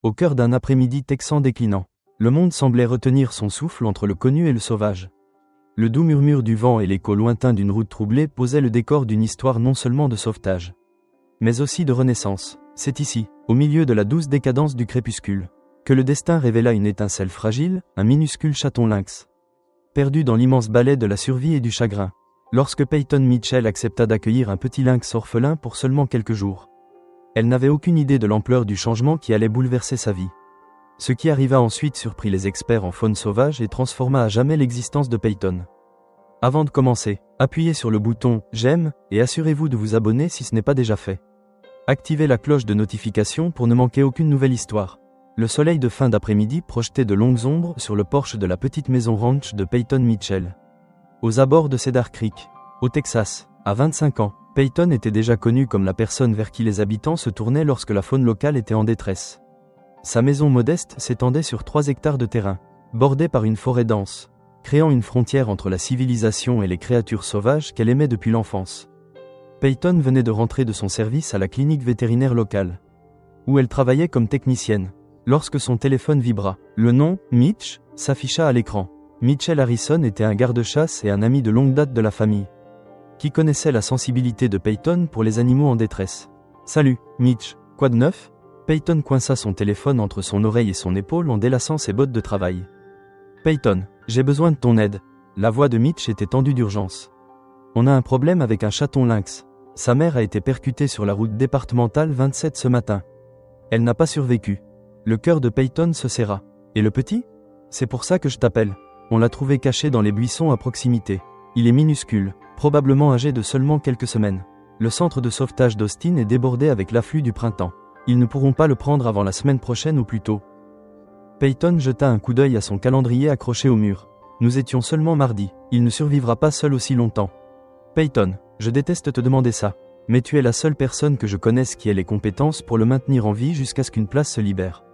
Au cœur d'un après-midi texan déclinant, le monde semblait retenir son souffle entre le connu et le sauvage. Le doux murmure du vent et l'écho lointain d'une route troublée posaient le décor d'une histoire non seulement de sauvetage, mais aussi de renaissance. C'est ici, au milieu de la douce décadence du crépuscule, que le destin révéla une étincelle fragile, un minuscule chaton lynx, perdu dans l'immense balai de la survie et du chagrin. Lorsque Peyton Mitchell accepta d'accueillir un petit lynx orphelin pour seulement quelques jours, elle n'avait aucune idée de l'ampleur du changement qui allait bouleverser sa vie. Ce qui arriva ensuite surprit les experts en faune sauvage et transforma à jamais l'existence de Peyton. Avant de commencer, appuyez sur le bouton « J'aime » et assurez-vous de vous abonner si ce n'est pas déjà fait. Activez la cloche de notification pour ne manquer aucune nouvelle histoire. Le soleil de fin d'après-midi projetait de longues ombres sur le porche de la petite maison ranch de Peyton Mitchell, aux abords de Cedar Creek, au Texas. À 25 ans, Peyton était déjà connu comme la personne vers qui les habitants se tournaient lorsque la faune locale était en détresse. Sa maison modeste s'étendait sur 3 hectares de terrain, bordée par une forêt dense, créant une frontière entre la civilisation et les créatures sauvages qu'elle aimait depuis l'enfance. Peyton venait de rentrer de son service à la clinique vétérinaire locale, où elle travaillait comme technicienne, lorsque son téléphone vibra. Le nom, Mitch, s'afficha à l'écran. Mitchell Harrison était un garde-chasse et un ami de longue date de la famille, qui connaissait la sensibilité de Peyton pour les animaux en détresse. « Salut, Mitch, quoi de neuf ?» Peyton coinça son téléphone entre son oreille et son épaule en délaçant ses bottes de travail. « Peyton, j'ai besoin de ton aide. » La voix de Mitch était tendue d'urgence. « On a un problème avec un chaton lynx. Sa mère a été percutée sur la route départementale 27 ce matin. Elle n'a pas survécu. » Le cœur de Peyton se serra. « Et le petit ? C'est pour ça que je t'appelle. On l'a trouvé caché dans les buissons à proximité. Il est minuscule, probablement âgé de seulement quelques semaines. Le centre de sauvetage d'Austin est débordé avec l'afflux du printemps. Ils ne pourront pas le prendre avant la semaine prochaine ou plus tôt. » Peyton jeta un coup d'œil à son calendrier accroché au mur. « Nous étions seulement mardi. Il ne survivra pas seul aussi longtemps. » « Peyton, je déteste te demander ça, mais tu es la seule personne que je connaisse qui ait les compétences pour le maintenir en vie jusqu'à ce qu'une place se libère. »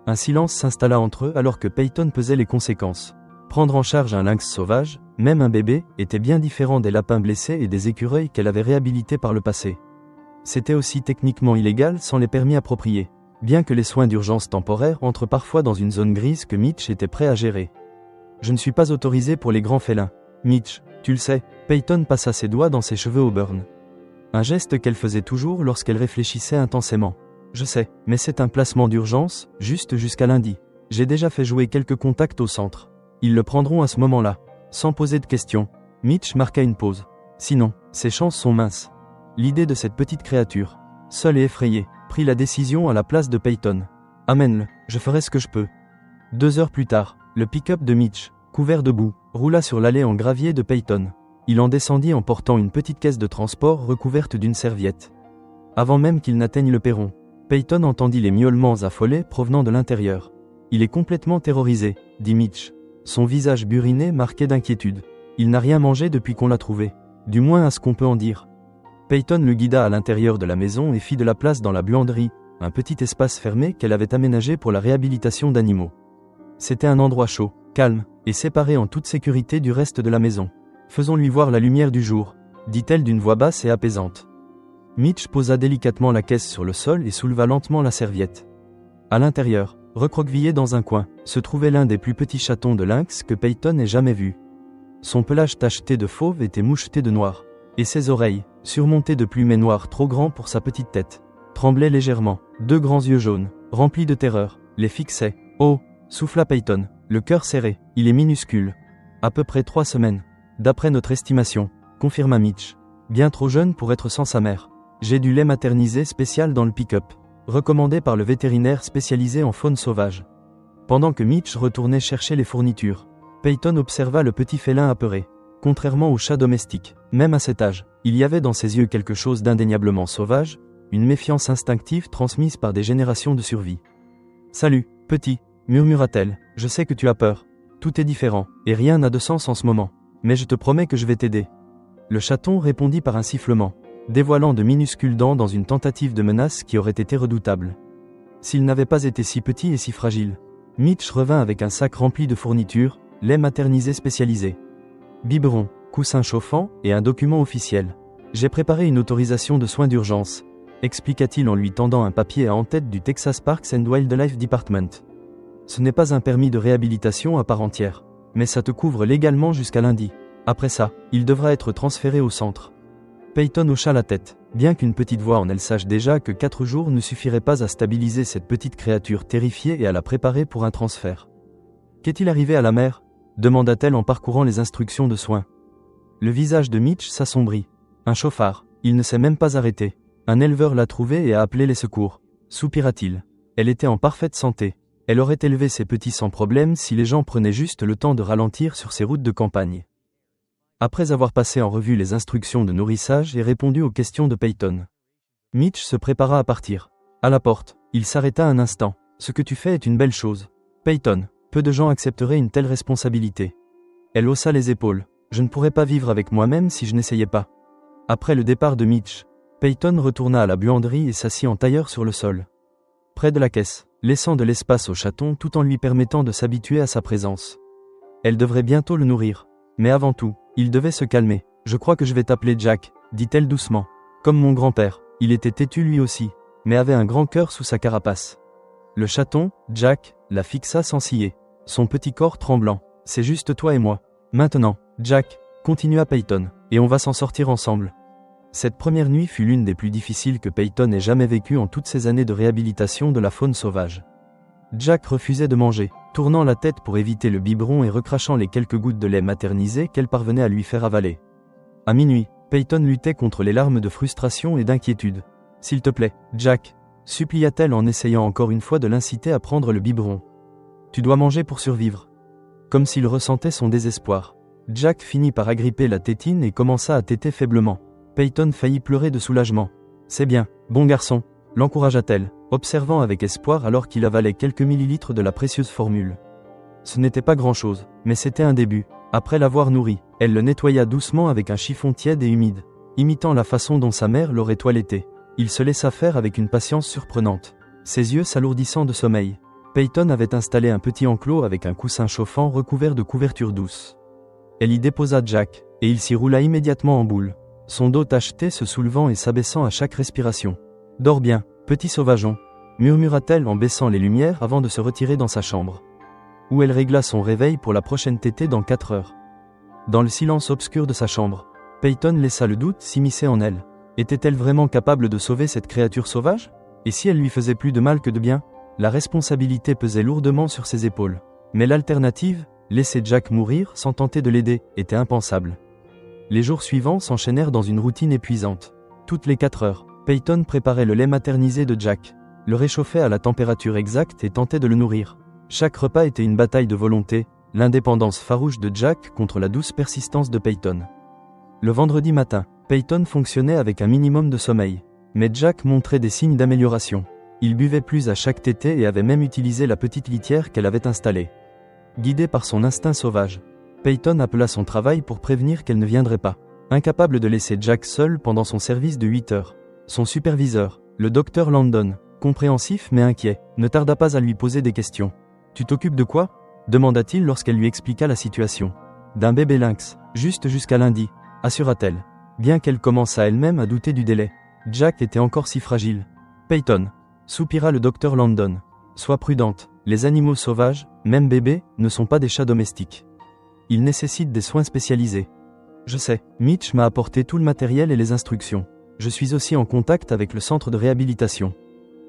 Un silence s'installa entre eux alors que Peyton pesait les conséquences. Prendre en charge un lynx sauvage, même un bébé, était bien différent des lapins blessés et des écureuils qu'elle avait réhabilités par le passé. C'était aussi techniquement illégal sans les permis appropriés, bien que les soins d'urgence temporaires entrent parfois dans une zone grise que Mitch était prêt à gérer. « Je ne suis pas autorisé pour les grands félins. Mitch, tu le sais. » Peyton passa ses doigts dans ses cheveux auburn. Un geste qu'elle faisait toujours lorsqu'elle réfléchissait intensément. « Je sais, mais c'est un placement d'urgence, juste jusqu'à lundi. J'ai déjà fait jouer quelques contacts au centre. Ils le prendront à ce moment-là. » Sans poser de questions, Mitch marqua une pause. Sinon, ses chances sont minces. L'idée de cette petite créature, seule et effrayée, prit la décision à la place de Peyton. « Amène-le, je ferai ce que je peux. » 2 heures plus tard, le pick-up de Mitch, couvert de boue, roula sur l'allée en gravier de Peyton. Il en descendit en portant une petite caisse de transport recouverte d'une serviette. Avant même qu'il n'atteigne le perron, Peyton entendit les miaulements affolés provenant de l'intérieur. « Il est complètement terrorisé, » dit Mitch, son visage buriné marqué d'inquiétude. « Il n'a rien mangé depuis qu'on l'a trouvé, du moins à ce qu'on peut en dire. » Peyton le guida à l'intérieur de la maison et fit de la place dans la buanderie, un petit espace fermé qu'elle avait aménagé pour la réhabilitation d'animaux. C'était un endroit chaud, calme, et séparé en toute sécurité du reste de la maison. « Faisons-lui voir la lumière du jour, » dit-elle d'une voix basse et apaisante. Mitch posa délicatement la caisse sur le sol et souleva lentement la serviette. À l'intérieur, recroquevillé dans un coin, se trouvait l'un des plus petits chatons de lynx que Peyton ait jamais vu. Son pelage tacheté de fauve était moucheté de noir, et ses oreilles, surmontées de plumets noirs trop grands pour sa petite tête, tremblaient légèrement. 2 grands yeux jaunes, remplis de terreur, les fixaient. « Oh !» souffla Peyton, le cœur serré. « Il est minuscule. À peu près 3 semaines. D'après notre estimation, » confirma Mitch. « Bien trop jeune pour être sans sa mère. J'ai du lait maternisé spécial dans le pick-up, recommandé par le vétérinaire spécialisé en faune sauvage. » Pendant que Mitch retournait chercher les fournitures, Peyton observa le petit félin apeuré. Contrairement au chat domestique, même à cet âge, il y avait dans ses yeux quelque chose d'indéniablement sauvage, une méfiance instinctive transmise par des générations de survie. « Salut, petit », murmura-t-elle, « je sais que tu as peur. Tout est différent, et rien n'a de sens en ce moment. Mais je te promets que je vais t'aider. » Le chaton répondit par un sifflement, dévoilant de minuscules dents dans une tentative de menace qui aurait été redoutable. S'il n'avait pas été si petit et si fragile. Mitch revint avec un sac rempli de fournitures, lait maternisé spécialisé, biberon, coussin chauffant et un document officiel. « J'ai préparé une autorisation de soins d'urgence. expliqua-t-il en lui tendant un papier à en-tête du Texas Parks and Wildlife Department. Ce n'est pas un permis de réhabilitation à part entière, mais ça te couvre légalement jusqu'à lundi. Après ça, il devra être transféré au centre. Peyton hocha la tête, bien qu'une petite voix en elle sache déjà que 4 jours ne suffiraient pas à stabiliser cette petite créature terrifiée et à la préparer pour un transfert. Qu'est-il arrivé à la mère ? Demanda-t-elle en parcourant les instructions de soins. Le visage de Mitch s'assombrit. Un chauffard, il ne s'est même pas arrêté. Un éleveur l'a trouvé et a appelé les secours. Soupira-t-il. Elle était en parfaite santé. Elle aurait élevé ses petits sans problème si les gens prenaient juste le temps de ralentir sur ces routes de campagne. Après avoir passé en revue les instructions de nourrissage et répondu aux questions de Peyton, Mitch se prépara à partir. À la porte, il s'arrêta un instant. Ce que tu fais est une belle chose. Peyton, peu de gens accepteraient une telle responsabilité. Elle haussa les épaules. Je ne pourrais pas vivre avec moi-même si je n'essayais pas. Après le départ de Mitch, Peyton retourna à la buanderie et s'assit en tailleur sur le sol, près de la caisse, laissant de l'espace au chaton tout en lui permettant de s'habituer à sa présence. Elle devrait bientôt le nourrir. Mais avant tout, il devait se calmer. Je crois que je vais t'appeler Jack, dit-elle doucement. Comme mon grand-père, il était têtu lui aussi, mais avait un grand cœur sous sa carapace. Le chaton, Jack, la fixa sans ciller, son petit corps tremblant. C'est juste toi et moi. Maintenant, Jack, continua Peyton, et on va s'en sortir ensemble. Cette première nuit fut l'une des plus difficiles que Peyton ait jamais vécues en toutes ces années de réhabilitation de la faune sauvage. Jack refusait de manger, tournant la tête pour éviter le biberon et recrachant les quelques gouttes de lait maternisé qu'elle parvenait à lui faire avaler. À minuit, Peyton luttait contre les larmes de frustration et d'inquiétude. « S'il te plaît, Jack » supplia-t-elle en essayant encore une fois de l'inciter à prendre le biberon. « Tu dois manger pour survivre. » Comme s'il ressentait son désespoir, Jack finit par agripper la tétine et commença à téter faiblement. Peyton faillit pleurer de soulagement. « C'est bien, bon garçon », l'encouragea-t-elle, observant avec espoir alors qu'il avalait quelques millilitres de la précieuse formule. Ce n'était pas grand-chose, mais c'était un début. Après l'avoir nourri, elle le nettoya doucement avec un chiffon tiède et humide, imitant la façon dont sa mère l'aurait toiletté. Il se laissa faire avec une patience surprenante, ses yeux s'alourdissant de sommeil. Peyton avait installé un petit enclos avec un coussin chauffant recouvert de couverture douce. Elle y déposa Jack, et il s'y roula immédiatement en boule, son dos tacheté se soulevant et s'abaissant à chaque respiration. « Dors bien, petit sauvageon », murmura-t-elle en baissant les lumières avant de se retirer dans sa chambre, où elle régla son réveil pour la prochaine tétée dans 4 heures. Dans le silence obscur de sa chambre, Peyton laissa le doute s'immiscer en elle. Était-elle vraiment capable de sauver cette créature sauvage ? Et si elle lui faisait plus de mal que de bien ? La responsabilité pesait lourdement sur ses épaules. Mais l'alternative, laisser Jack mourir sans tenter de l'aider, était impensable. Les jours suivants s'enchaînèrent dans une routine épuisante. Toutes les 4 heures, Peyton préparait le lait maternisé de Jack, le réchauffait à la température exacte et tentait de le nourrir. Chaque repas était une bataille de volonté, l'indépendance farouche de Jack contre la douce persistance de Peyton. Le vendredi matin, Peyton fonctionnait avec un minimum de sommeil, mais Jack montrait des signes d'amélioration. Il buvait plus à chaque tétée et avait même utilisé la petite litière qu'elle avait installée. Guidé par son instinct sauvage, Peyton appela son travail pour prévenir qu'elle ne viendrait pas. Incapable de laisser Jack seul pendant son service de 8 heures. Son superviseur, le docteur Landon, compréhensif mais inquiet, ne tarda pas à lui poser des questions. « Tu t'occupes de quoi ?» demanda-t-il lorsqu'elle lui expliqua la situation. « D'un bébé lynx, juste jusqu'à lundi », assura-t-elle, bien qu'elle commençât elle-même à douter du délai. Jack était encore si fragile. « Peyton », soupira le docteur Landon, « sois prudente, les animaux sauvages, même bébés, ne sont pas des chats domestiques. Ils nécessitent des soins spécialisés. » Je sais, Mitch m'a apporté tout le matériel et les instructions. Je suis aussi en contact avec le centre de réhabilitation.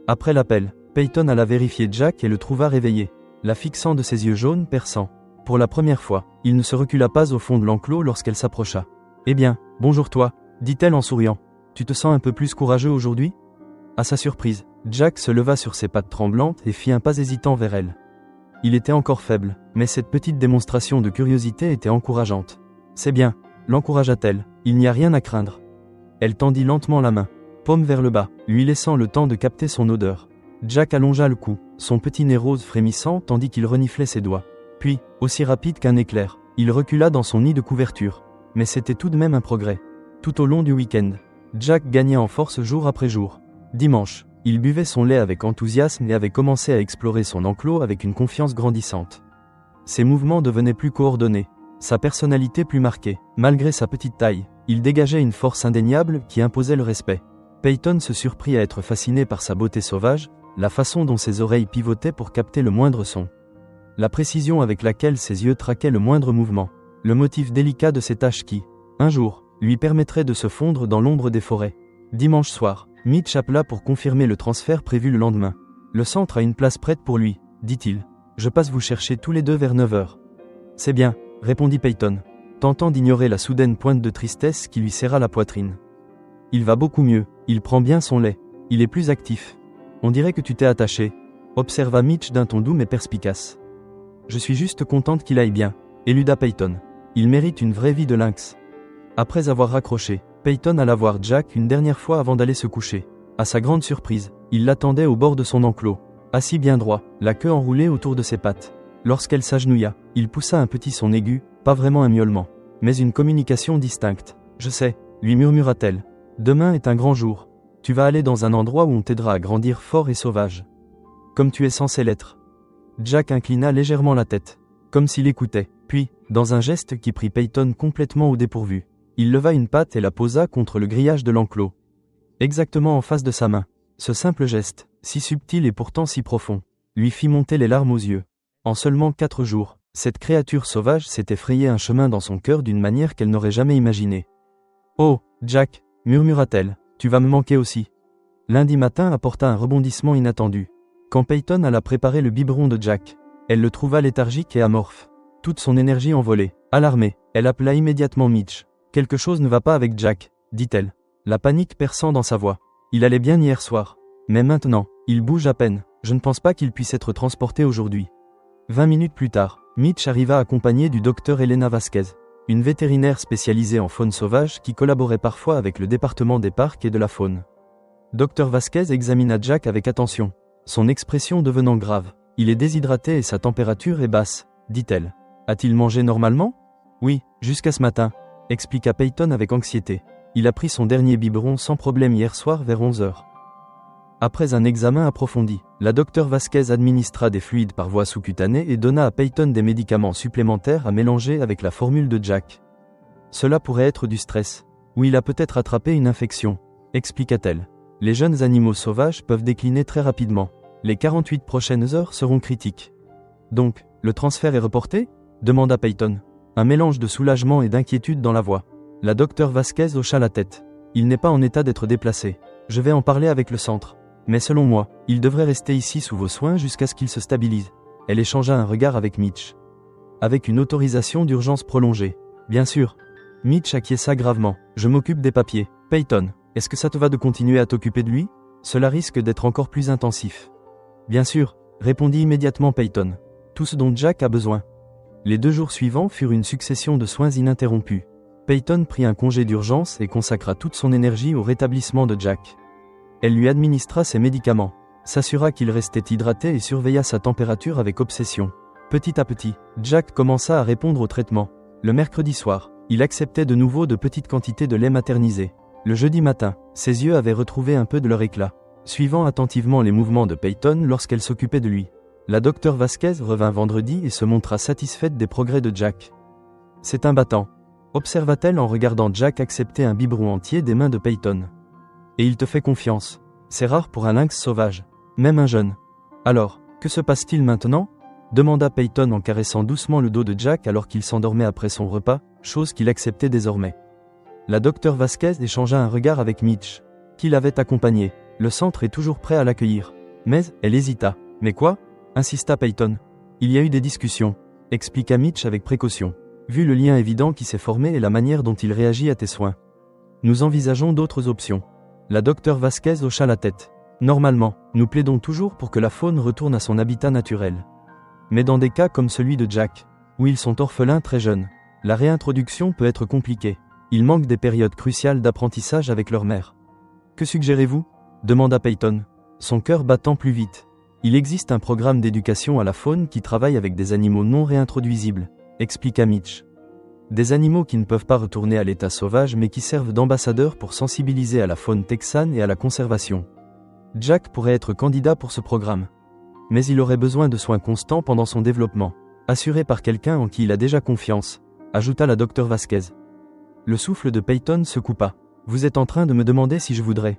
Après l'appel, Peyton alla vérifier Jack et le trouva réveillé, la fixant de ses yeux jaunes perçants. Pour la première fois, il ne se recula pas au fond de l'enclos lorsqu'elle s'approcha. « Eh bien, bonjour toi, » dit-elle en souriant. « Tu te sens un peu plus courageux aujourd'hui ?» À sa surprise, Jack se leva sur ses pattes tremblantes et fit un pas hésitant vers elle. Il était encore faible, mais cette petite démonstration de curiosité était encourageante. « C'est bien, » l'encouragea-t-elle, « il n'y a rien à craindre. » Elle tendit lentement la main, paume vers le bas, lui laissant le temps de capter son odeur. Jack allongea le cou, son petit nez rose frémissant tandis qu'il reniflait ses doigts. Puis, aussi rapide qu'un éclair, il recula dans son nid de couverture. Mais c'était tout de même un progrès. Tout au long du week-end, Jack gagnait en force jour après jour. Dimanche, il buvait son lait avec enthousiasme et avait commencé à explorer son enclos avec une confiance grandissante. Ses mouvements devenaient plus coordonnés, sa personnalité plus marquée. Malgré sa petite taille, il dégageait une force indéniable qui imposait le respect. Peyton se surprit à être fasciné par sa beauté sauvage, la façon dont ses oreilles pivotaient pour capter le moindre son. La précision avec laquelle ses yeux traquaient le moindre mouvement. Le motif délicat de ses taches qui, un jour, lui permettrait de se fondre dans l'ombre des forêts. Dimanche soir, Mitch appela pour confirmer le transfert prévu le lendemain. Le centre a une place prête pour lui, dit-il. Je passe vous chercher tous les deux vers 9h. C'est bien, répondit Peyton, tentant d'ignorer la soudaine pointe de tristesse qui lui serra la poitrine. Il va beaucoup mieux, il prend bien son lait, il est plus actif. On dirait que tu t'es attaché, observa Mitch d'un ton doux mais perspicace. Je suis juste contente qu'il aille bien, éluda Peyton. Il mérite une vraie vie de lynx. Après avoir raccroché, Peyton alla voir Jack une dernière fois avant d'aller se coucher. À sa grande surprise, il l'attendait au bord de son enclos, assis bien droit, la queue enroulée autour de ses pattes. Lorsqu'elle s'agenouilla, il poussa un petit son aigu, pas vraiment un miaulement, mais une communication distincte. Je sais, lui murmura-t-elle. Demain est un grand jour. Tu vas aller dans un endroit où on t'aidera à grandir fort et sauvage. Comme tu es censé l'être. Jack inclina légèrement la tête, comme s'il écoutait, puis, dans un geste qui prit Peyton complètement au dépourvu, il leva une patte et la posa contre le grillage de l'enclos. Exactement en face de sa main. Ce simple geste, si subtil et pourtant si profond, lui fit monter les larmes aux yeux. En seulement 4 jours, cette créature sauvage s'était frayé un chemin dans son cœur d'une manière qu'elle n'aurait jamais imaginée. « Oh, Jack !» murmura-t-elle, « tu vas me manquer aussi. » Lundi matin apporta un rebondissement inattendu. Quand Peyton alla préparer le biberon de Jack, elle le trouva léthargique et amorphe. Toute son énergie envolée. Alarmée, elle appela immédiatement Mitch. « Quelque chose ne va pas avec Jack, » dit-elle, la panique perçant dans sa voix. « Il allait bien hier soir. Mais maintenant, il bouge à peine. Je ne pense pas qu'il puisse être transporté aujourd'hui. » 20 minutes plus tard, Mitch arriva accompagné du docteur Elena Vasquez, une vétérinaire spécialisée en faune sauvage qui collaborait parfois avec le département des parcs et de la faune. Dr Vasquez examina Jack avec attention, son expression devenant grave. « Il est déshydraté et sa température est basse, » dit-elle. « A-t-il mangé normalement ? » « Oui, jusqu'à ce matin, » expliqua Peyton avec anxiété. Il a pris son dernier biberon sans problème hier soir vers 11h. Après un examen approfondi, la Dr Vasquez administra des fluides par voie sous-cutanée et donna à Peyton des médicaments supplémentaires à mélanger avec la formule de Jack. Cela pourrait être du stress, ou il a peut-être attrapé une infection, expliqua-t-elle. Les jeunes animaux sauvages peuvent décliner très rapidement. Les 48 prochaines heures seront critiques. Donc, le transfert est reporté ? Demanda Peyton. Un mélange de soulagement et d'inquiétude dans la voix. La Dr Vasquez hocha la tête. Il n'est pas en état d'être déplacé. Je vais en parler avec le centre. Mais selon moi, il devrait rester ici sous vos soins jusqu'à ce qu'il se stabilise. Elle échangea un regard avec Mitch. Avec une autorisation d'urgence prolongée. Bien sûr. Mitch acquiesça gravement. Je m'occupe des papiers. Peyton, est-ce que ça te va de continuer à t'occuper de lui ? Cela risque d'être encore plus intensif. Bien sûr, répondit immédiatement Peyton. Tout ce dont Jack a besoin. Les 2 jours suivants furent une succession de soins ininterrompus. Peyton prit un congé d'urgence et consacra toute son énergie au rétablissement de Jack. Elle lui administra ses médicaments, s'assura qu'il restait hydraté et surveilla sa température avec obsession. Petit à petit, Jack commença à répondre au traitement. Le mercredi soir, il acceptait de nouveau de petites quantités de lait maternisé. Le jeudi matin, ses yeux avaient retrouvé un peu de leur éclat, suivant attentivement les mouvements de Peyton lorsqu'elle s'occupait de lui. La Dr Vasquez revint vendredi et se montra satisfaite des progrès de Jack. « C'est un battant », observa-t-elle en regardant Jack accepter un biberon entier des mains de Peyton. « Et il te fait confiance. C'est rare pour un lynx sauvage, même un jeune. Alors, que se passe-t-il maintenant ?» demanda Peyton en caressant doucement le dos de Jack alors qu'il s'endormait après son repas, chose qu'il acceptait désormais. La Dr Vasquez échangea un regard avec Mitch, qui l'avait accompagné. Le centre est toujours prêt à l'accueillir. Mais, elle hésita. « Mais quoi ?» insista Peyton. « Il y a eu des discussions, » expliqua Mitch avec précaution, vu le lien évident qui s'est formé et la manière dont il réagit à tes soins. Nous envisageons d'autres options. La Dr Vasquez hocha la tête. Normalement, nous plaidons toujours pour que la faune retourne à son habitat naturel. Mais dans des cas comme celui de Jack, où ils sont orphelins très jeunes, la réintroduction peut être compliquée. Ils manquent des périodes cruciales d'apprentissage avec leur mère. « Que suggérez-vous » demanda Peyton, son cœur battant plus vite. Il existe un programme d'éducation à la faune qui travaille avec des animaux non réintroduisibles, expliqua Mitch. Des animaux qui ne peuvent pas retourner à l'état sauvage mais qui servent d'ambassadeurs pour sensibiliser à la faune texane et à la conservation. Jack pourrait être candidat pour ce programme. Mais il aurait besoin de soins constants pendant son développement, assuré par quelqu'un en qui il a déjà confiance, ajouta la Dr Vasquez. Le souffle de Peyton se coupa. « Vous êtes en train de me demander si je voudrais. »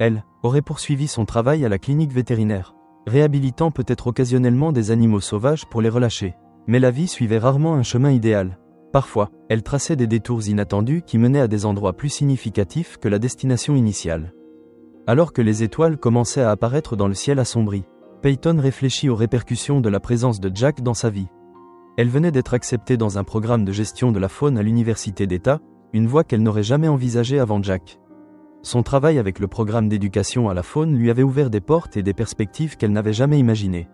elle, aurait poursuivi son travail à la clinique vétérinaire, réhabilitant peut-être occasionnellement des animaux sauvages pour les relâcher. Mais la vie suivait rarement un chemin idéal. Parfois, elle traçait des détours inattendus qui menaient à des endroits plus significatifs que la destination initiale. Alors que les étoiles commençaient à apparaître dans le ciel assombri, Peyton réfléchit aux répercussions de la présence de Jack dans sa vie. Elle venait d'être acceptée dans un programme de gestion de la faune à l'université d'État, une voie qu'elle n'aurait jamais envisagée avant Jack. Son travail avec le programme d'éducation à la faune lui avait ouvert des portes et des perspectives qu'elle n'avait jamais imaginées.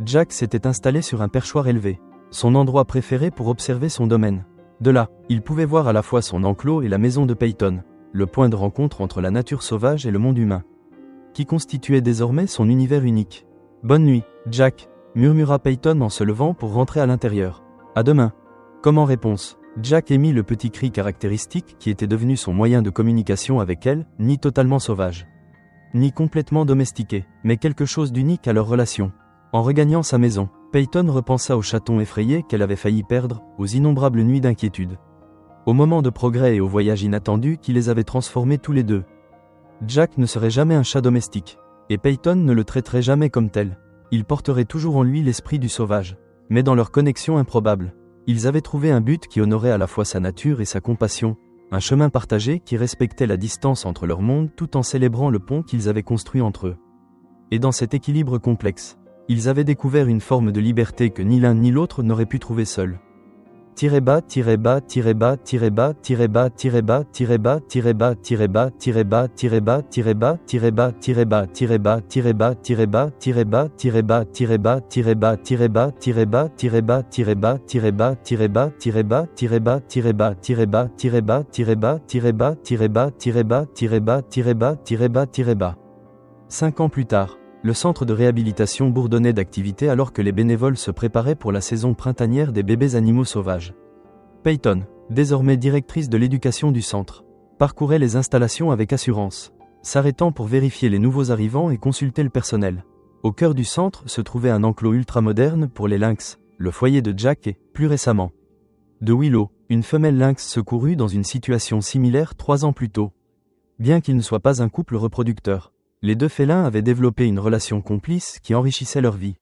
Jack s'était installé sur un perchoir élevé, son endroit préféré pour observer son domaine. De là, il pouvait voir à la fois son enclos et la maison de Peyton, le point de rencontre entre la nature sauvage et le monde humain, qui constituait désormais son univers unique. « Bonne nuit, Jack », murmura Peyton en se levant pour rentrer à l'intérieur. « À demain ». Comme en réponse, Jack émit le petit cri caractéristique qui était devenu son moyen de communication avec elle, ni totalement sauvage, ni complètement domestiqué, mais quelque chose d'unique à leur relation. En regagnant sa maison, Peyton repensa aux chatons effrayés qu'elle avait failli perdre, aux innombrables nuits d'inquiétude, aux moments de progrès et aux voyages inattendus qui les avaient transformés tous les deux. Jack ne serait jamais un chat domestique, et Peyton ne le traiterait jamais comme tel. Il porterait toujours en lui l'esprit du sauvage. Mais dans leur connexion improbable, ils avaient trouvé un but qui honorait à la fois sa nature et sa compassion, un chemin partagé qui respectait la distance entre leurs mondes tout en célébrant le pont qu'ils avaient construit entre eux. Et dans cet équilibre complexe, ils avaient découvert une forme de liberté que ni l'un ni l'autre n'aurait pu trouver seul. Bas, bas, bas, bas, bas, bas, bas, bas, bas, bas, bas, bas. 5 ans plus tard, le centre de réhabilitation bourdonnait d'activité alors que les bénévoles se préparaient pour la saison printanière des bébés animaux sauvages. Peyton, désormais directrice de l'éducation du centre, parcourait les installations avec assurance, s'arrêtant pour vérifier les nouveaux arrivants et consulter le personnel. Au cœur du centre se trouvait un enclos ultramoderne pour les lynx, le foyer de Jack et, plus récemment, de Willow, une femelle lynx secourue dans une situation similaire 3 ans plus tôt. Bien qu'ils ne soient pas un couple reproducteur, les deux félins avaient développé une relation complice qui enrichissait leur vie.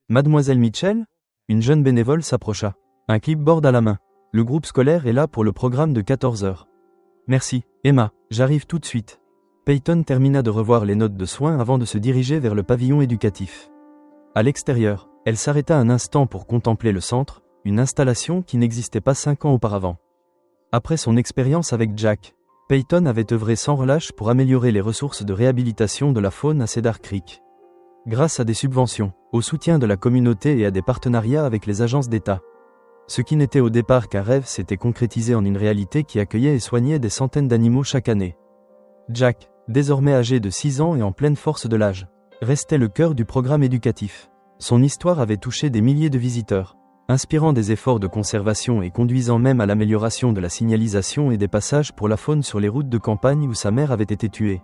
Mademoiselle Mitchell, une jeune bénévole s'approcha, un clipboard à la main. Le groupe scolaire est là pour le programme de 14 heures. Merci, Emma, j'arrive tout de suite. Peyton termina de revoir les notes de soins avant de se diriger vers le pavillon éducatif. À l'extérieur, elle s'arrêta un instant pour contempler le centre, une installation qui n'existait pas 5 ans auparavant. Après son expérience avec Jack, Peyton avait œuvré sans relâche pour améliorer les ressources de réhabilitation de la faune à Cedar Creek. Grâce à des subventions, au soutien de la communauté et à des partenariats avec les agences d'État. Ce qui n'était au départ qu'un rêve s'était concrétisé en une réalité qui accueillait et soignait des centaines d'animaux chaque année. Jack, désormais âgé de 6 ans et en pleine force de l'âge, restait le cœur du programme éducatif. Son histoire avait touché des milliers de visiteurs, inspirant des efforts de conservation et conduisant même à l'amélioration de la signalisation et des passages pour la faune sur les routes de campagne où sa mère avait été tuée.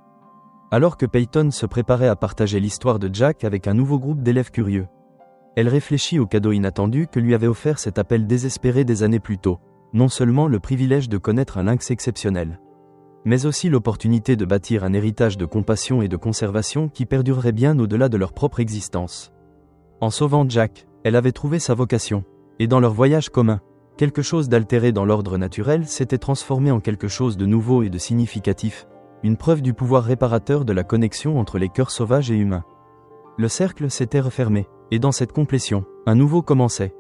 Alors que Peyton se préparait à partager l'histoire de Jack avec un nouveau groupe d'élèves curieux, elle réfléchit au cadeau inattendu que lui avait offert cet appel désespéré des années plus tôt, non seulement le privilège de connaître un lynx exceptionnel, mais aussi l'opportunité de bâtir un héritage de compassion et de conservation qui perdurerait bien au-delà de leur propre existence. En sauvant Jack, elle avait trouvé sa vocation, et dans leur voyage commun, quelque chose d'altéré dans l'ordre naturel s'était transformé en quelque chose de nouveau et de significatif, une preuve du pouvoir réparateur de la connexion entre les cœurs sauvages et humains. Le cercle s'était refermé, et dans cette complétion, un nouveau commençait.